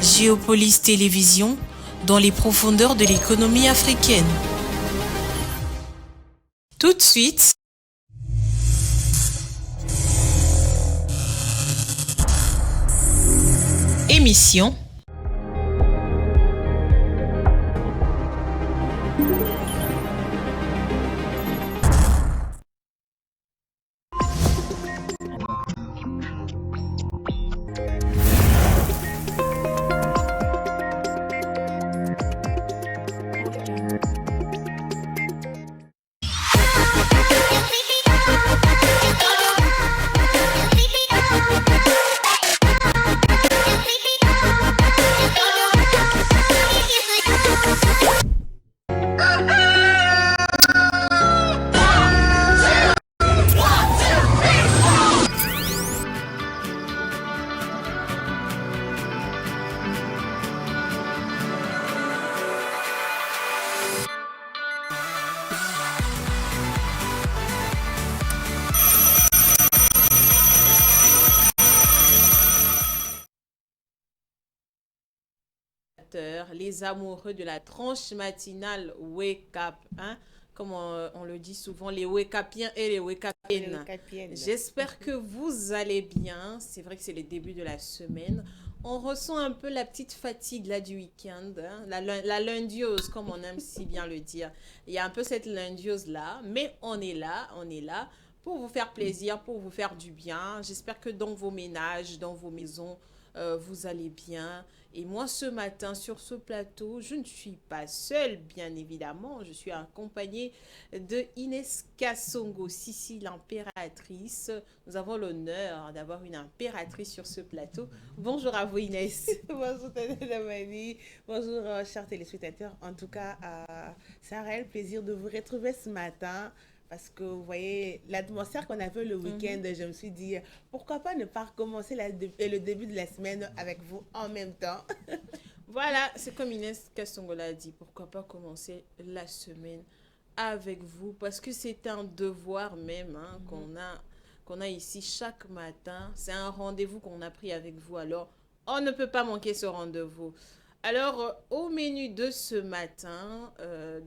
Géopolis Télévision, dans les profondeurs de l'économie africaine. Tout de suite, émission les amoureux de la tranche matinale Wake Up, hein? Comme on le dit souvent, les Wake-Upiens et les Wake-Upiennes. J'espère que vous allez bien. C'est vrai que c'est le début de la semaine. On ressent un peu la petite fatigue là du week-end, hein? La lundiose, comme on aime si bien le dire. Il y a un peu cette lundiose là, mais on est là pour vous faire plaisir, pour vous faire du bien. J'espère que dans vos ménages, dans vos maisons, vous allez bien. Et moi, ce matin, sur ce plateau, je ne suis pas seule, bien évidemment. Je suis accompagnée de Inès Kassongo, Sissi, l'impératrice. Nous avons l'honneur d'avoir une impératrice sur ce plateau. Bonjour à vous, Inès. Bonjour, Tania Damani. Bonjour, chers téléspectateurs. En tout cas, c'est un réel plaisir de vous retrouver ce matin. Parce que, vous voyez, l'atmosphère qu'on avait le week-end, je me suis dit, pourquoi pas ne pas recommencer le début de la semaine avec vous en même temps. Voilà, c'est comme Inès Kassongo l'a dit, pourquoi pas commencer la semaine avec vous, parce que c'est un devoir même qu'on a ici chaque matin. C'est un rendez-vous qu'on a pris avec vous, alors on ne peut pas manquer ce rendez-vous. Alors, au menu de ce matin,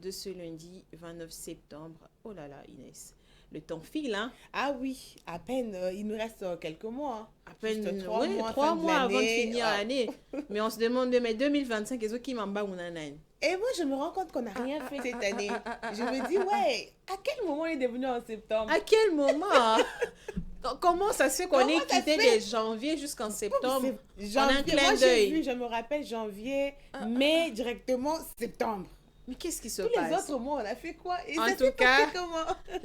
de ce lundi 29 septembre, oh là là, Inès, le temps file, hein? Ah oui, à peine, il nous reste quelques mois. À peine, juste trois mois avant de finir l'année. Mais on se demande, mais 2025, qu'est-ce qui m'en bat ou nanane? Et moi, je me rends compte qu'on n'a rien fait cette année. Je me dis, ouais, à quel moment on est devenu en septembre? À quel moment? Comment ça se fait qu'on est quitté de janvier jusqu'en septembre? Janvier, un clin d'œil. Je me rappelle janvier, mai, directement septembre. Mais qu'est-ce qui se passe? Tous les autres mois, on a fait quoi? Et en tout cas,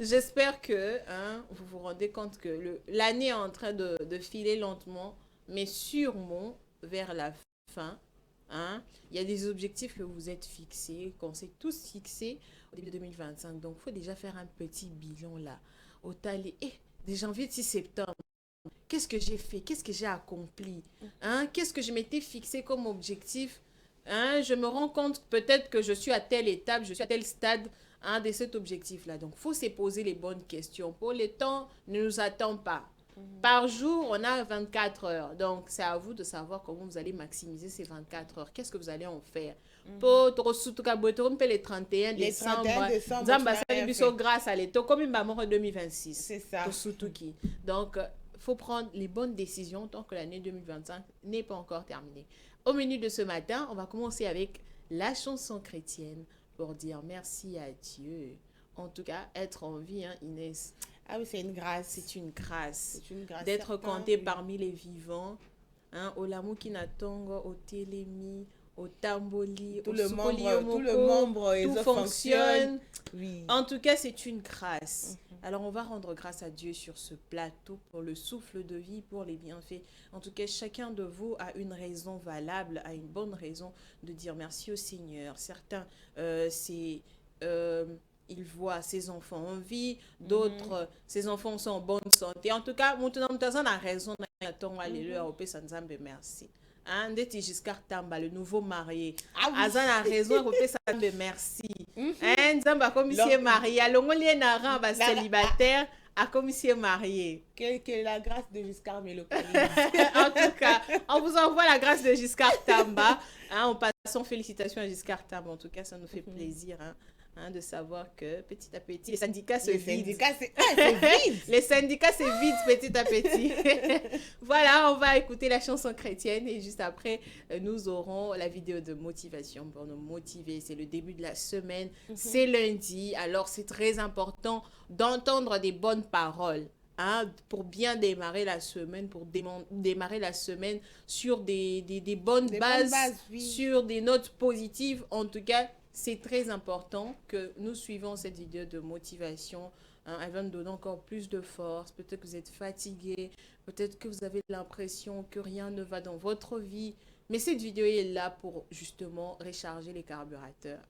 j'espère que vous vous rendez compte que l'année est en train de filer lentement, mais sûrement vers la fin. Il y a des objectifs que vous êtes fixés, qu'on s'est tous fixés au début de 2025. Donc, il faut déjà faire un petit bilan là. Au talé. De janvier 6 septembre, qu'est-ce que j'ai fait? Qu'est-ce que j'ai accompli? Qu'est-ce que je m'étais fixé comme objectif? Je me rends compte peut-être que je suis à telle étape, je suis à tel stade de cet objectif-là. Donc, il faut se poser les bonnes questions. Pour le temps, ne nous attend pas. Par jour, on a 24 heures. Donc, c'est à vous de savoir comment vous allez maximiser ces 24 heures. Qu'est-ce que vous allez en faire? Pour les 31 décembre, grâce à l'état, comme une maman en 2026. C'est ça. Donc, il faut prendre les bonnes décisions tant que l'année 2025 n'est pas encore terminée. Au menu de ce matin, on va commencer avec la chanson chrétienne pour dire merci à Dieu. En tout cas, être en vie, Inès. Ah oui, c'est une grâce. C'est une grâce. C'est une grâce. D'être compté parmi les vivants. Au lamu kinatongo, au télémi, au tamboli, tout le membre, tout fonctionne. Oui. En tout cas, c'est une grâce. Alors, on va rendre grâce à Dieu sur ce plateau pour le souffle de vie, pour les bienfaits. En tout cas, chacun de vous a une raison valable, a une bonne raison de dire merci au Seigneur. Certains, il voit ses enfants en vie, d'autres, ses enfants sont en bonne santé. En tout cas, maintenant, on a raison. Alléluia, au Père Sanzambe, merci. Ndeti Giscard Tamba, le nouveau marié. Azan a raison, au Père Sanzambe, merci. Nzamba, comme il est marié, l'ongolien n'a pas célibataire, à comme il est marié. Que la grâce de Giscard me localise. En tout cas, On vous envoie la grâce de Giscard Tamba. En passant, félicitations à Giscard Tamba. En tout cas, ça nous fait plaisir de savoir que petit à petit, les syndicats se vident. Les syndicats se vident petit à petit. Voilà, on va écouter la chanson chrétienne et juste après, nous aurons la vidéo de motivation pour nous motiver. C'est le début de la semaine, c'est lundi, alors c'est très important d'entendre des bonnes paroles. Pour bien démarrer la semaine, pour démarrer la semaine sur des bonnes bases, oui. Sur des notes positives. En tout cas, c'est très important que nous suivons cette vidéo de motivation. Elle va nous donner encore plus de force. Peut-être que vous êtes fatigué, peut-être que vous avez l'impression que rien ne va dans votre vie. Mais cette vidéo est là pour justement recharger les carburateurs.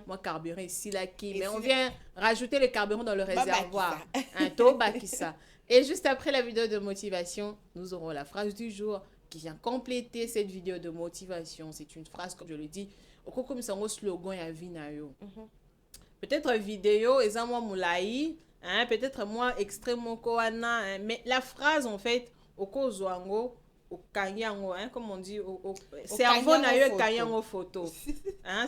Moi, carburant ici, là, mais on vient rajouter le carburant dans le réservoir. Tobakisa. Et juste après la vidéo de motivation, nous aurons la phrase du jour qui vient compléter cette vidéo de motivation. C'est une phrase, comme je le dis, comme ça, un slogan ya vinayo. Peut-être vidéo, et ça moi moulaï, peut-être moi extrêmement koana, mais la phrase en fait, au kozwango, au kanyango, comme on dit, au cerveau na yo kanyango photo,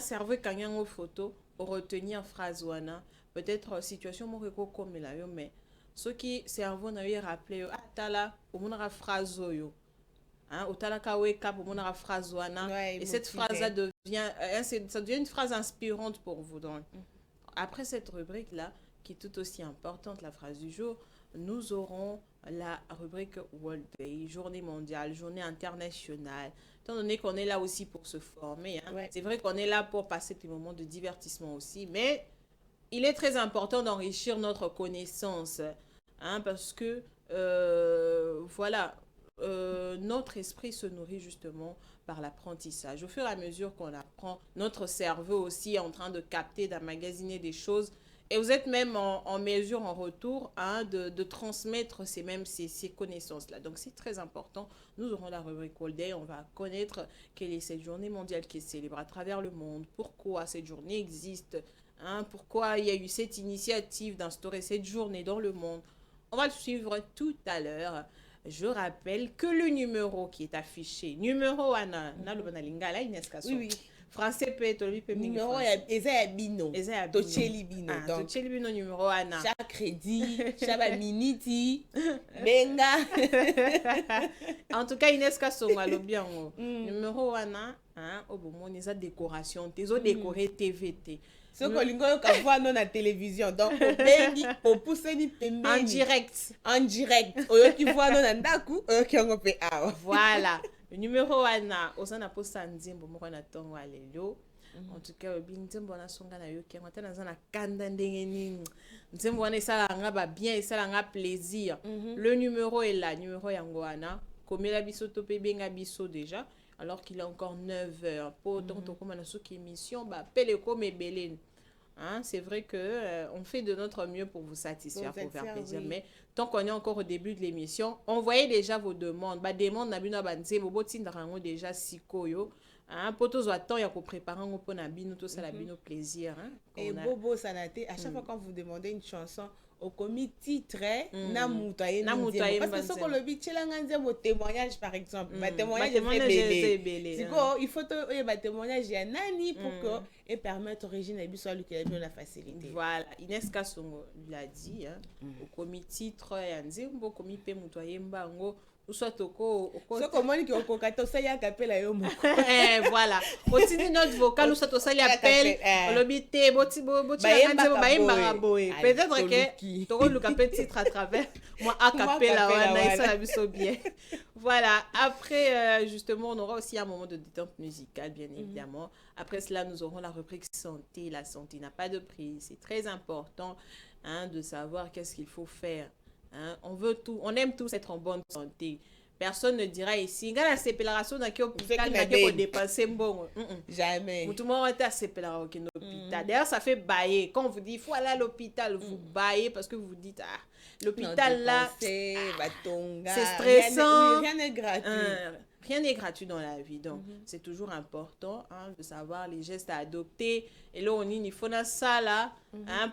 cerveau kanyango photo, au retenir phrase wana, peut-être situation mo reko comme la yo, mais ce qui cerveau na yo rappelé, tala, au monara phrase yo. Et cette phrase-là devient une phrase inspirante pour vous. Donc, après cette rubrique-là, qui est tout aussi importante, la phrase du jour, nous aurons la rubrique World Day, journée mondiale, journée internationale. Étant donné qu'on est là aussi pour se former, c'est vrai qu'on est là pour passer des moments de divertissement aussi, mais il est très important d'enrichir notre connaissance, parce que, voilà, notre esprit se nourrit justement par l'apprentissage. Au fur et à mesure qu'on apprend, notre cerveau aussi est en train de capter, d'emmagasiner des choses. Et vous êtes même en mesure, en retour, de transmettre ces connaissances-là. Donc, c'est très important. Nous aurons la rubrique All Day. On va connaître quelle est cette journée mondiale qui est célébrée à travers le monde. Pourquoi cette journée existe. Pourquoi il y a eu cette initiative d'instaurer cette journée dans le monde. On va le suivre tout à l'heure. Je rappelle que le numéro qui est affiché, numéro Anna, oui. Français peut numéro est bino. Tocheli bino. Tocheli bino numéro Anna. Chaque crédit, chaque minute, benga. En tout cas, Ineska songa lo bien. Numéro Anna, au bon ils ont décoration, ils ont décoré TVT. Ce que l'on peut voir dans la télévision, donc au bengi, au pousseni pembeni. En direct. En direct. Au qui voit dans la ndaku, qui on peut voilà. Le numéro Anna, osana po sanzimbo mo na tongo alelo. En tout cas, binzimbo na songa na yo ki ngata na zana kanda ndenge nini. Nzimbo na sala nga ba bien, sala nga plaisir. Le numéro est là, numéro yango Anna. Komela biso to pe benga biso déjà. Alors qu'il est encore 9 heures. Pour autant, comme on a ce qui émission, c'est vrai que on fait de notre mieux pour vous satisfaire, pour faire plaisir. Oui. Mais tant qu'on est encore au début de l'émission, envoyez déjà vos demandes. Demande na bino banze, bo tindarango déjà sikoyo. Pour tous attendre, il y a qu'on prépare un peu na bino, tout ça la bino plaisir. Et Bobo Sanaté, à chaque fois quand vous demandez une chanson, au comité titre na mutaye parce que ce qu'on le dit chez mon témoignage par exemple témoignage est belé il faut témoignage ya nani pour que et permettre origine et biso lui la facilité. Voilà, Inès Kasongo l'a dit au comité titre ya nzembo comité mutaye mbango soit toko so comment que on kato ça ya kapela yo moko voilà aussi notre vocal ou soit to ça ya appel lobité boti peut-être que toko luka petit à travers moi a kapela wana ça la biso bien. Voilà, après justement on aura aussi un moment de détente musicale bien évidemment. Après cela nous aurons la rubrique santé. La santé n'a pas de prix, c'est très important de savoir qu'est-ce qu'il faut faire. On veut tout, on aime tous être en bonne santé. Personne ne dira ici, regarde la séparation dans quel hôpital pour dépenser bon. Jamais. Tout le monde est à séparation au hôpital. D'ailleurs, ça fait bailler. Quand on vous dit il faut aller à l'hôpital, vous baillez parce que vous dites l'hôpital là, c'est stressant. Rien n'est gratuit. Rien n'est gratuit dans la vie. Donc, c'est toujours important de savoir les gestes à adopter. Et là, il faut ça là,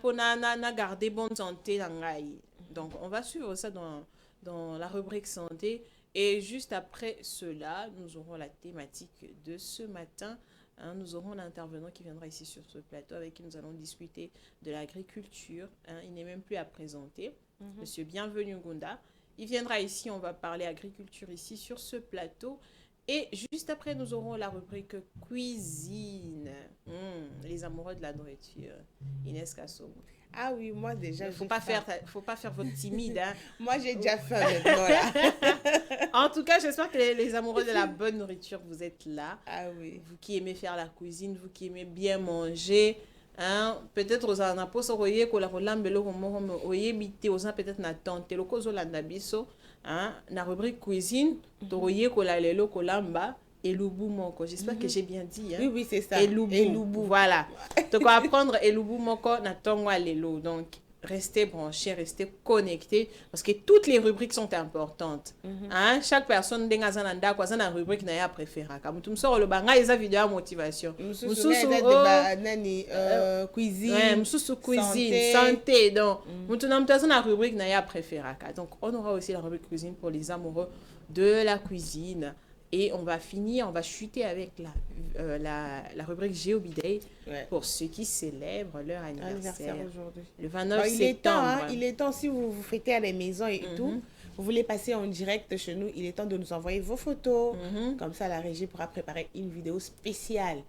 pour garder bonne santé dans la vie. Donc, on va suivre ça dans la rubrique santé. Et juste après cela, nous aurons la thématique de ce matin. Hein, nous aurons l'intervenant qui viendra ici sur ce plateau avec qui nous allons discuter de l'agriculture. Hein, il n'est même plus à présenter. Monsieur Bienvenu Ngunda. Il viendra ici, on va parler agriculture ici sur ce plateau. Et juste après, nous aurons la rubrique cuisine. Les amoureux de la nourriture. Inès Kassomo. Ah oui, moi déjà. Faut pas faire votre timide. Hein. Moi, j'ai déjà faim maintenant. Là. En tout cas, j'espère que les amoureux de la bonne nourriture, vous êtes là. Ah oui. Vous qui aimez faire la cuisine, vous qui aimez bien manger. Hein? Peut-être aux anapos, oye ko la rolambelo homo oye bité aux peut-être na tante le kozo landa biso. Hein? Na rubrique cuisine, to oye ko la lelo kolamba. Elubu moko, j'espère que j'ai bien dit. Hein? Oui, c'est ça. Elubu. Voilà. Donc, on va apprendre Elubu moko na tongwa lelo. Donc, restez branchés, restez connectés, parce que toutes les rubriques sont importantes. Hein? Chaque personne a une rubrique na préférée. Comme tu me sors le banga, il y a vidéo à motivation. Cuisine. Cuisine, santé. Donc, tu as une rubrique na préférée. Donc, on aura aussi la rubrique cuisine pour les amoureux de la cuisine. Et on va chuter avec la rubrique Géobiday pour ceux qui célèbrent leur anniversaire aujourd'hui. Le 29 septembre. Il est temps, si vous fêtez à la maison et tout, vous voulez passer en direct chez nous, il est temps de nous envoyer vos photos. Comme ça, la régie pourra préparer une vidéo spéciale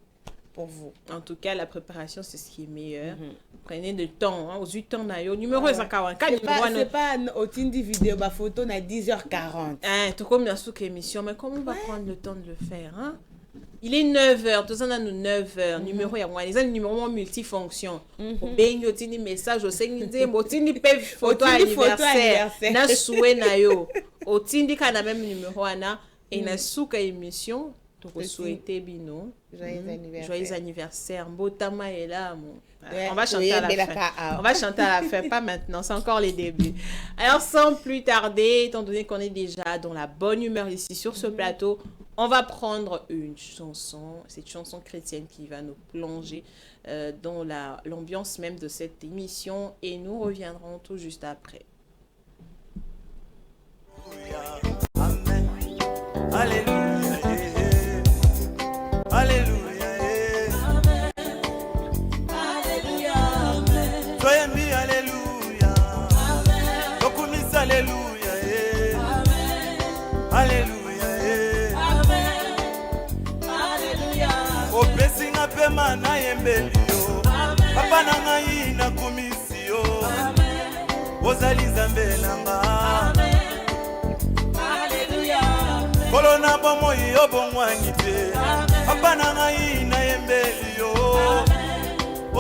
pour vous. En tout cas, la préparation, c'est ce qui est meilleur. Prenez du temps. Hein, aux 8 ans, numéro est 44. C'est pas au tindi vidéo, ma photo na 10h40. Hein, tout comme dans cette émission, mais comment on va prendre le temps de le faire, hein? Il est 9h, tout ça, on a 9h. Numéro, il y a moi, les numéros multifonction. Au bain, au tindi message, au tindi, au tindi photo anniversaire. Na souhait na yo. Au tindi, quand on a même numéro, et na souka émission. Pour souhaiter Bino. Joyeux anniversaire. Mbotama est là. On va chanter à la fin. On va chanter à la fin, pas maintenant, c'est encore les débuts. Alors, sans plus tarder, étant donné qu'on est déjà dans la bonne humeur ici sur ce plateau, on va prendre une chanson, cette chanson chrétienne qui va nous plonger dans l'ambiance même de cette émission et nous reviendrons tout juste après. Amen. Alléluia. Alléluia, Amen. Alléluia, Amen. Joyeux Alléluia, Amen. Dokumis Alléluia, Amen. Alléluia, Amen. Alléluia. Opesinga pema na yembelio, papa na ngai na komisio, Amen. Ozali Nzambe nanga, Amen. Alléluia. Kolona bomo yo bongwanyi pe, Amen.